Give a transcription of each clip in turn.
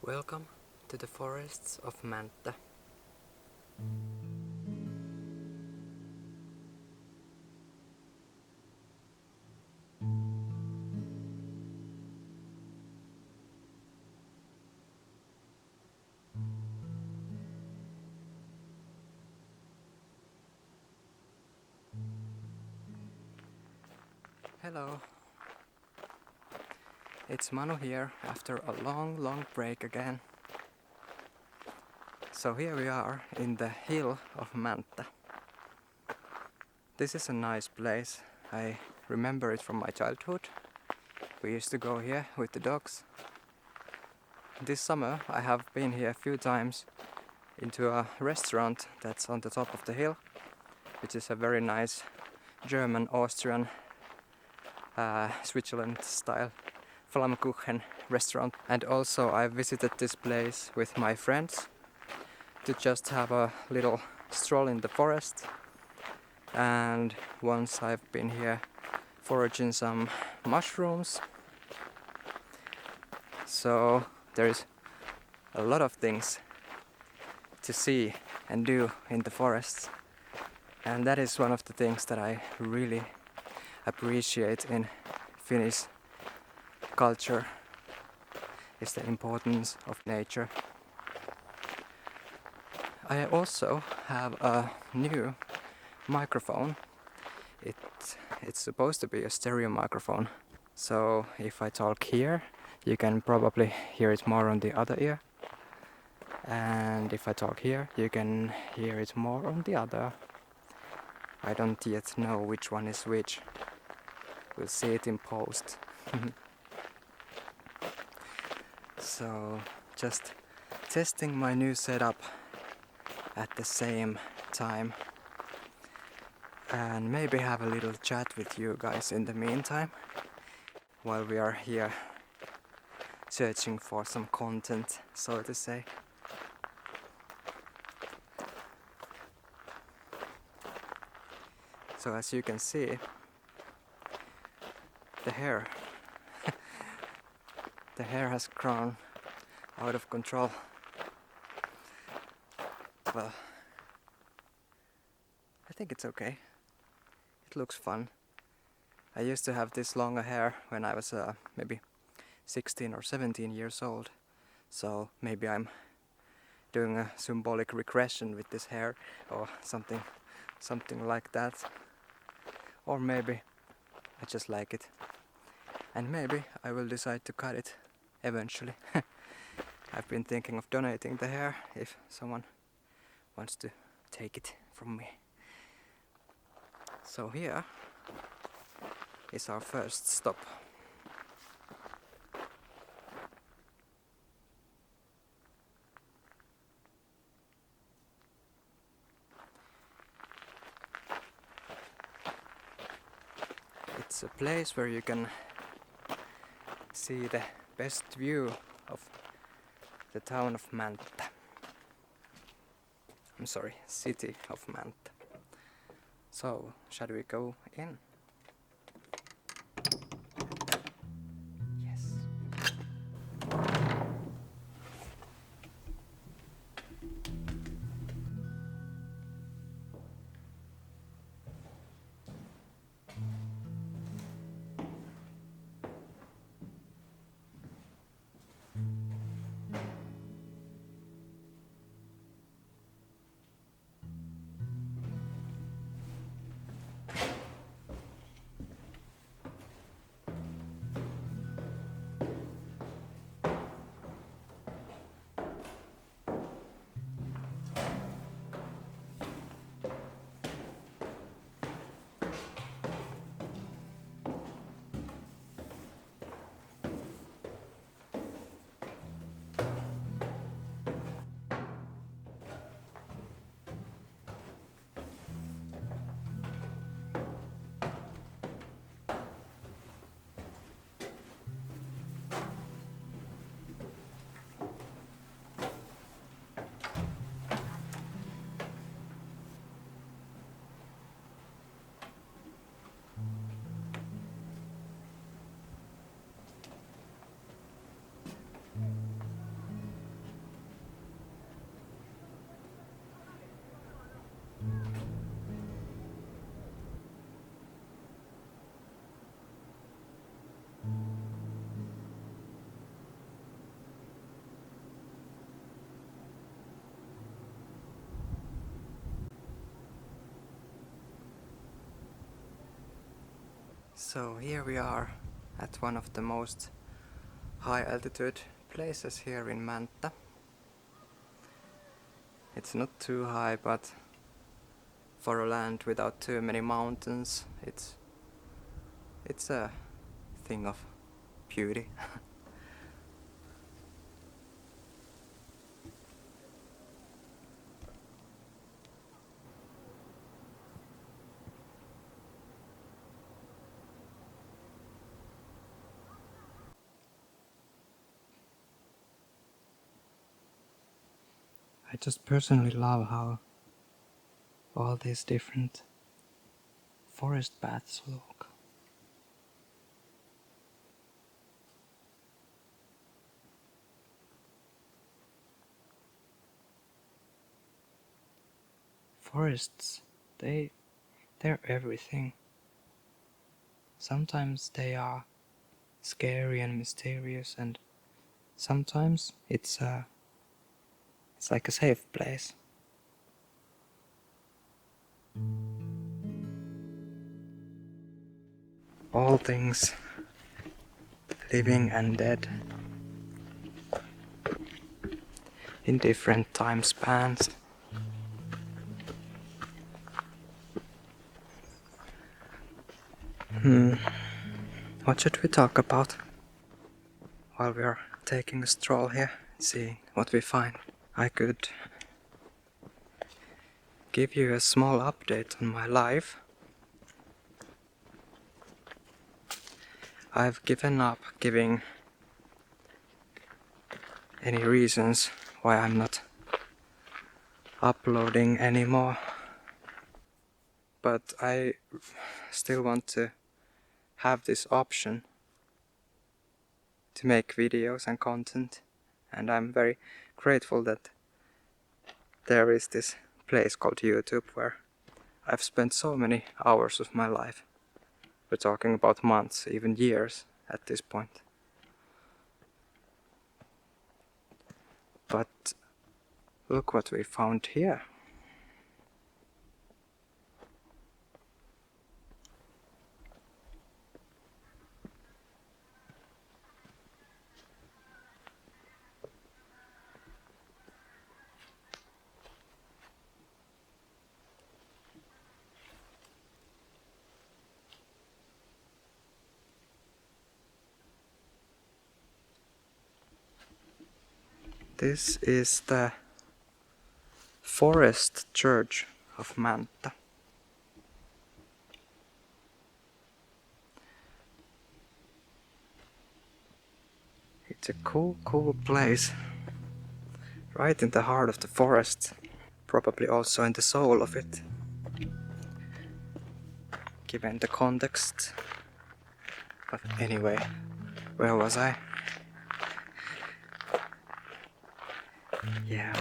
Welcome to the forests of Mäntä. Hello. It's Manu here after a long break again. So here we are in the hill of Mäntä. This is a nice place. I remember it from my childhood. We used to go here with the dogs. This summer I have been here a few times into a restaurant that's on the top of the hill, which is a very nice German, Austrian, Switzerland style Flammkuchen restaurant. And also I visited this place with my friends to just have a little stroll in the forest. And once I've been here foraging some mushrooms. So there's a lot of things to see and do in the forests. And that is one of the things that I really appreciate in Finnish culture, is the importance of nature. I also have a new microphone. It's supposed to be a stereo microphone. So if I talk here, you can probably hear it more on the other ear. And if I talk here, you can hear it more on the other. I don't yet know which one is which. We'll see it in post. So just testing my new setup at the same time. And maybe have a little chat with you guys in the meantime, while we are here searching for some content, so to say. So as you can see, the hair has grown out of control. Well, I think it's okay. It looks fun. I used to have this longer hair when I was maybe 16 or 17 years old. So maybe I'm doing a symbolic regression with this hair or something like that. Or maybe I just like it. And maybe I will decide to cut it eventually. I've been thinking of donating the hair if someone wants to take it from me. So here is our first stop. It's a place where you can see the best view of the town of Mäntä. I'm sorry, city of Mäntä. So, shall we go in? Yes. So here we are at one of the most high altitude places here in Mäntä. It's not too high, but for a land without too many mountains, it's a thing of beauty. I just personally love how all these different forest paths look. Forests, they're everything. Sometimes they are scary and mysterious, and sometimes it's like a safe place. All things living and dead in different time spans. What should we talk about while we are taking a stroll here, seeing what we find? I could give you a small update on my life. I've given up giving any reasons why I'm not uploading anymore, but I still want to have this option to make videos and content, and I'm very grateful that there is this place called YouTube where I've spent so many hours of my life. We're talking about months, even years at this point. But look what we found here. This is the Forest Church of Mäntä. It's a cool place. Right in the heart of the forest. Probably also in the soul of it. Given the context. But anyway, where was I? Yeah.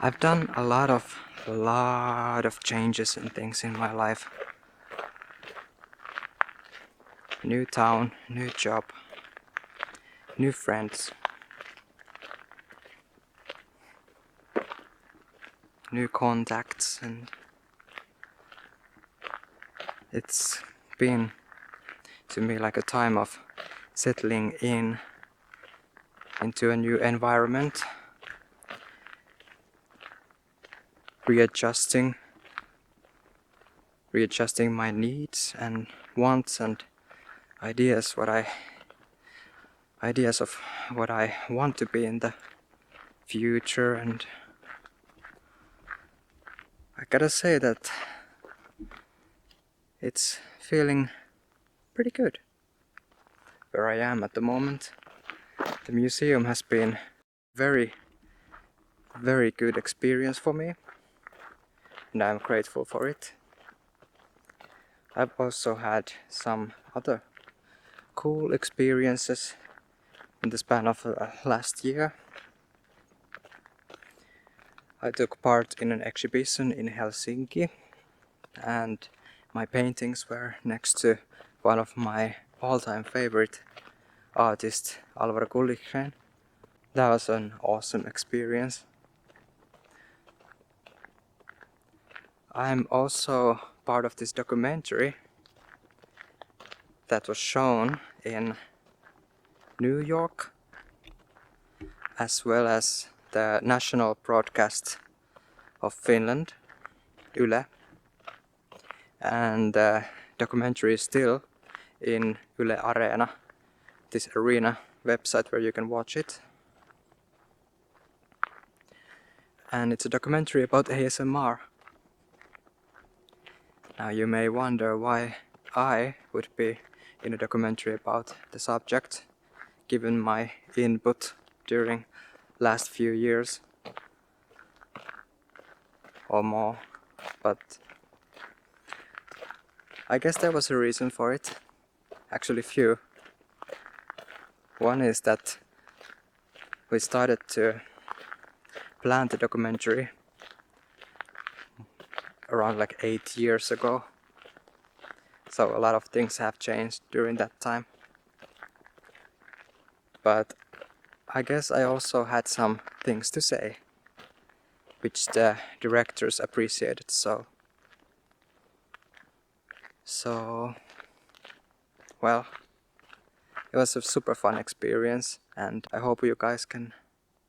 I've done a lot of changes and things in my life. New town, new job, new friends, new contacts, and it's been to me like a time of settling into a new environment, readjusting my needs and wants and ideas of what I want to be in the future. And I gotta say that it's feeling pretty good where I am at the moment. The museum has been very good experience for me, and I'm grateful for it. I've also had some other cool experiences in the span of last year. I took part in an exhibition in Helsinki, and my paintings were next to one of my all-time favorite artists, Alvaro Gullichsen. That was an awesome experience. I'm also part of this documentary that was shown in New York, as well as the national broadcast of Finland, Yle, and the documentary is still in Yle Arena, this arena website where you can watch it. And it's a documentary about ASMR. Now you may wonder why I would be in a documentary about the subject, given my input during last few years or more, but I guess there was a reason for it. Actually few. One is that we started to plan the documentary around like 8 years ago. So a lot of things have changed during that time. But I guess I also had some things to say, which the directors appreciated so well, it was a super fun experience, and I hope you guys can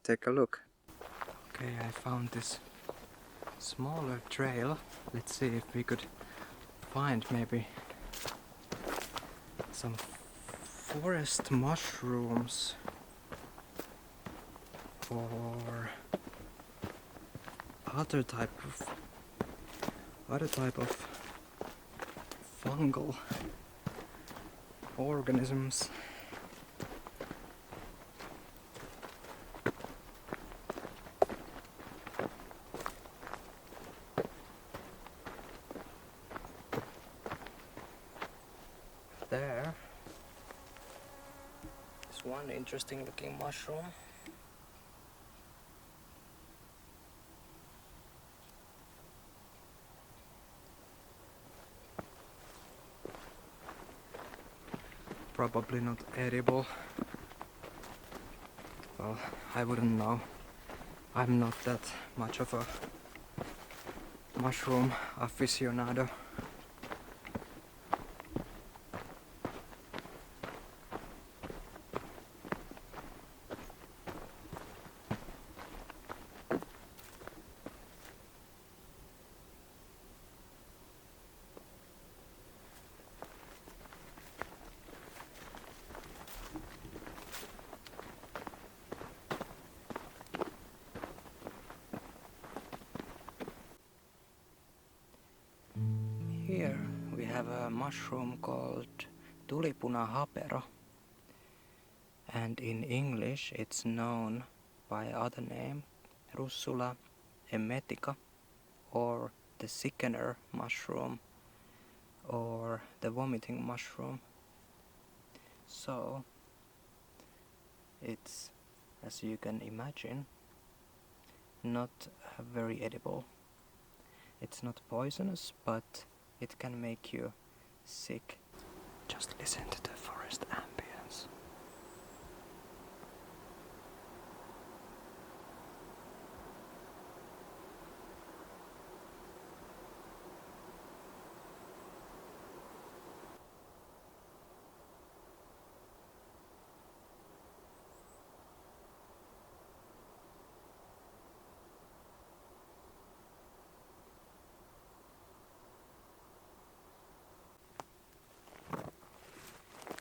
take a look. Okay, I found this smaller trail. Let's see if we could find maybe some forest mushrooms or other type of fungal organisms. There is one interesting looking mushroom. Probably not edible. Well, I wouldn't know. I'm not that much of a mushroom aficionado. Here we have a mushroom called tulipuna hapero, and in English it's known by other name Russula emetica, or the sickener mushroom, or the vomiting mushroom. So it's, as you can imagine, not very edible. It's not poisonous, but it can make you sick. Just listen to the forest ambience.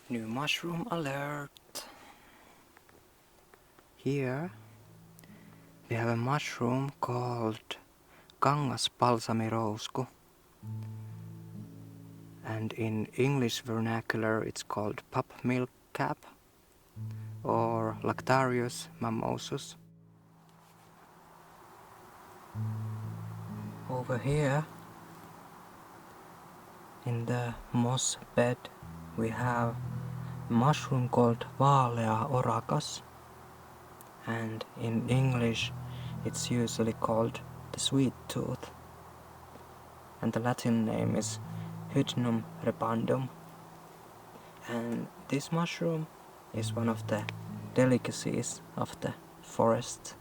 New mushroom alert! Here we have a mushroom called kangaspalsamirousku, and in English vernacular it's called pup milk cap or Lactarius mammosus. Over here in the moss bed we have a mushroom called Vaalea oracus, and in English it's usually called the sweet tooth, and the Latin name is Hydnum repandum. And this mushroom is one of the delicacies of the forest.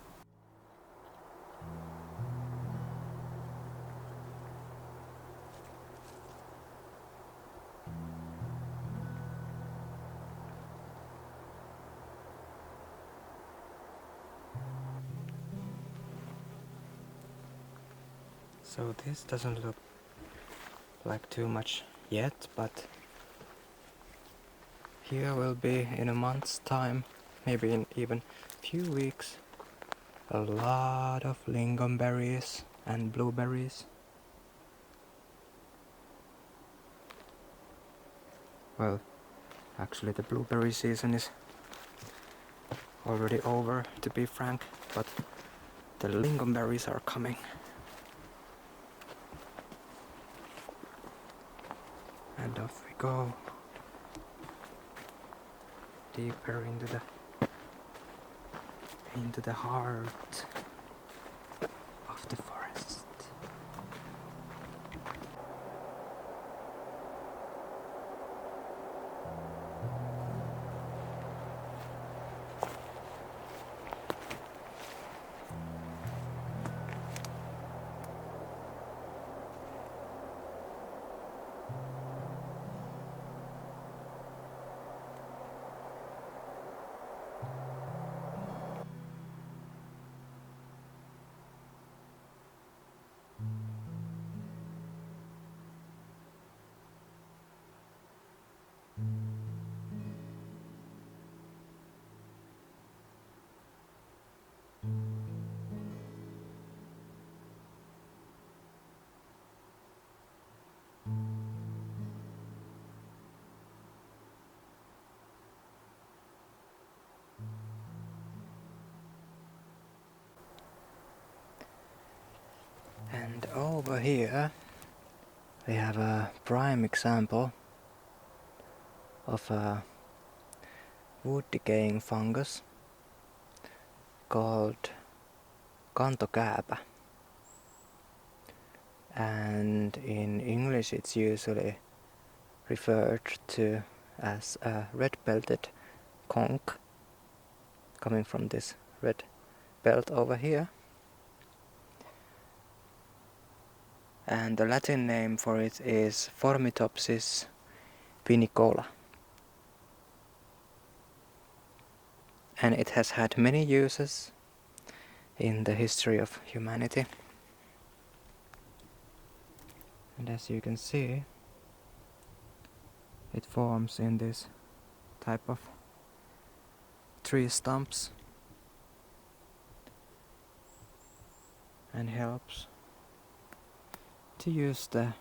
So this doesn't look like too much yet, but here will be in a month's time, maybe in even few weeks, a lot of lingonberries and blueberries. Well, actually the blueberry season is already over, to be frank, but the lingonberries are coming. And off we go, deeper into the heart of the forest. And over here we have a prime example of a wood decaying fungus called kantokääpä, and in English it's usually referred to as a red-belted conch, coming from this red belt over here. And the Latin name for it is Formitopsis pinicola. And it has had many uses in the history of humanity. And as you can see, it forms in this type of tree stumps and helps to use the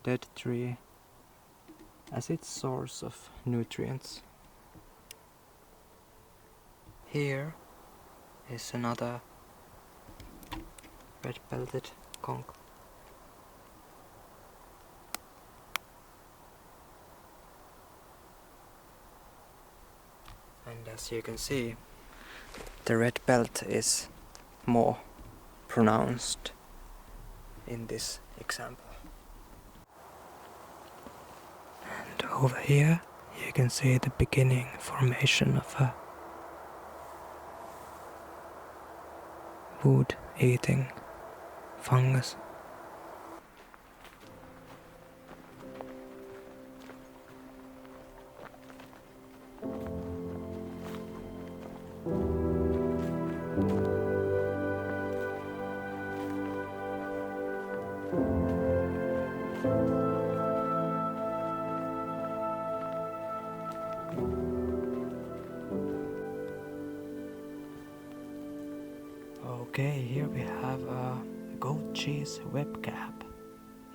dead tree as its source of nutrients. Here is another red-belted conch. And as you can see, the red belt is more pronounced in this example. And over here you can see the beginning formation of a wood-eating fungus. Okay, here we have a goat cheese webcap,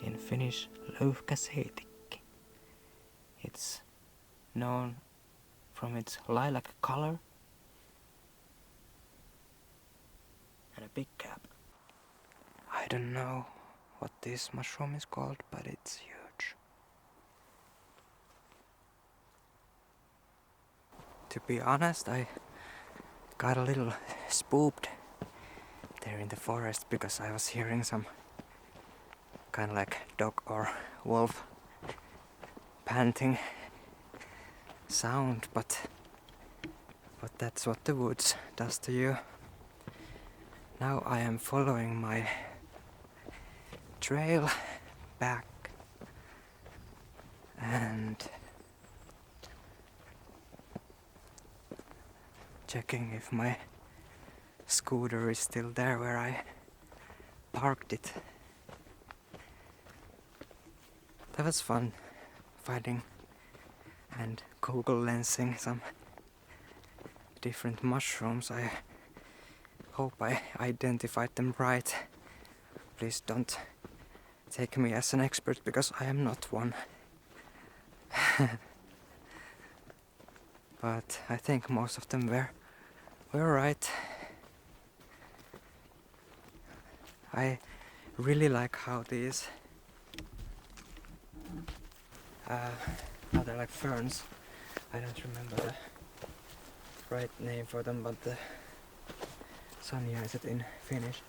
in Finnish louhkaseitikki. It's known from its lilac color and a big cap. I don't know what this mushroom is called, but it's huge. To be honest, I got a little spooked there in the forest because I was hearing some kind of like dog or wolf panting sound, but that's what the woods does to you. Now I am following my trail back and checking if my scooter is still there where I parked it That was fun, finding and Google lensing some different mushrooms. I hope I identified them right. Please don't take me as an expert, because I am not one. But I think most of them were right. I really like how these they're like ferns. I don't remember the right name for them, but the Sonja is it in Finnish.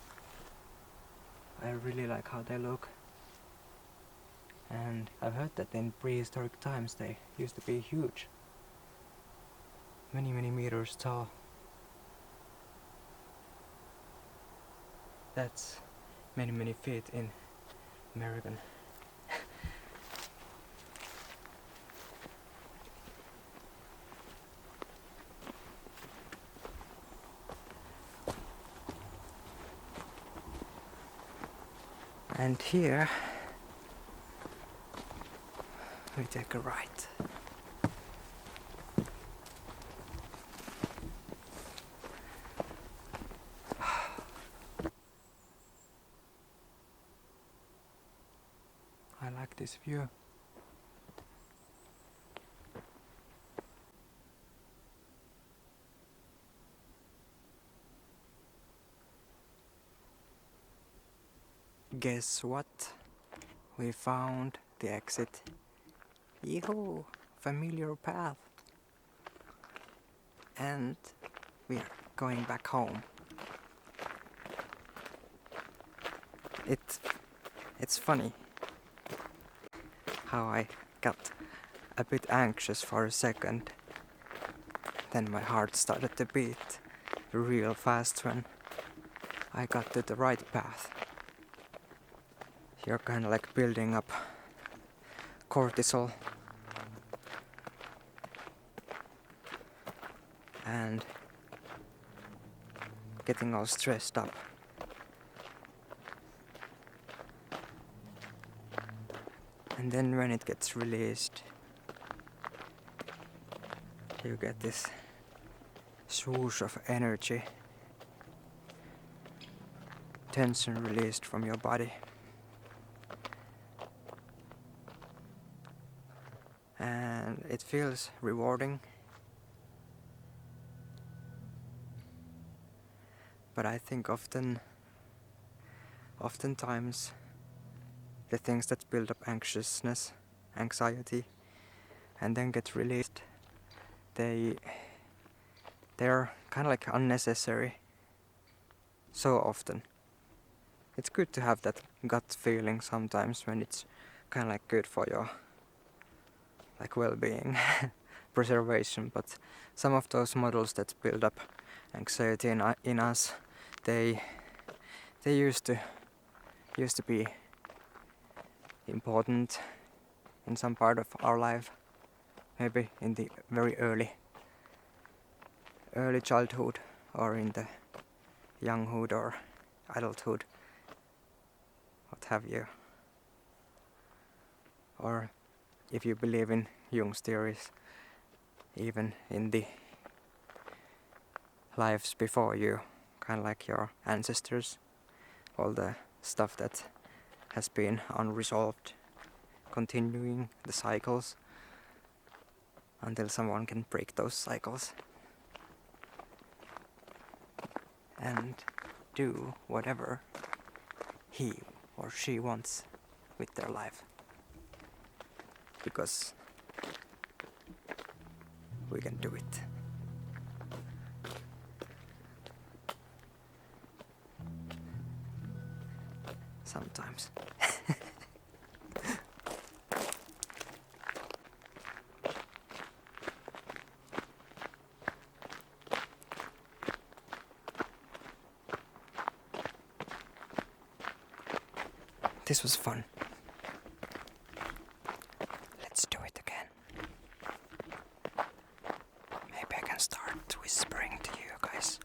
I really like how they look. And I've heard that in prehistoric times they used to be huge. Many meters tall. That's many feet in American. And here we take a right. I like this view. Guess what? We found the exit. Yee-hoo! Familiar path. And we are going back home. It's funny how I got a bit anxious for a second. Then my heart started to beat real fast when I got to the right path. You're kind of like building up cortisol and getting all stressed up. And then when it gets released, you get this swoosh of energy, tension released from your body. And it feels rewarding. But I think oftentimes the things that build up anxiousness, anxiety, and then get released, they're kind of like unnecessary so often. It's good to have that gut feeling sometimes when it's kind of like good for your like well-being, preservation, but some of those models that build up anxiety in us, they used to be important in some part of our life, maybe in the very early childhood, or in the younghood or adulthood, what have you. Or if you believe in Jung's theories, even in the lives before you, kind of like your ancestors, all the stuff that has been unresolved, continuing the cycles until someone can break those cycles and do whatever he or she wants with their life. Because we can do it. Sometimes. This was fun. Let's do it again. Maybe I can start whispering to you guys.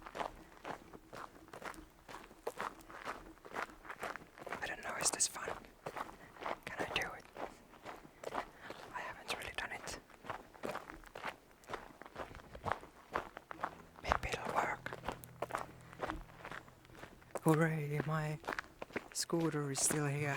I don't know, is this fun? Can I do it? Hooray, my scooter is still here.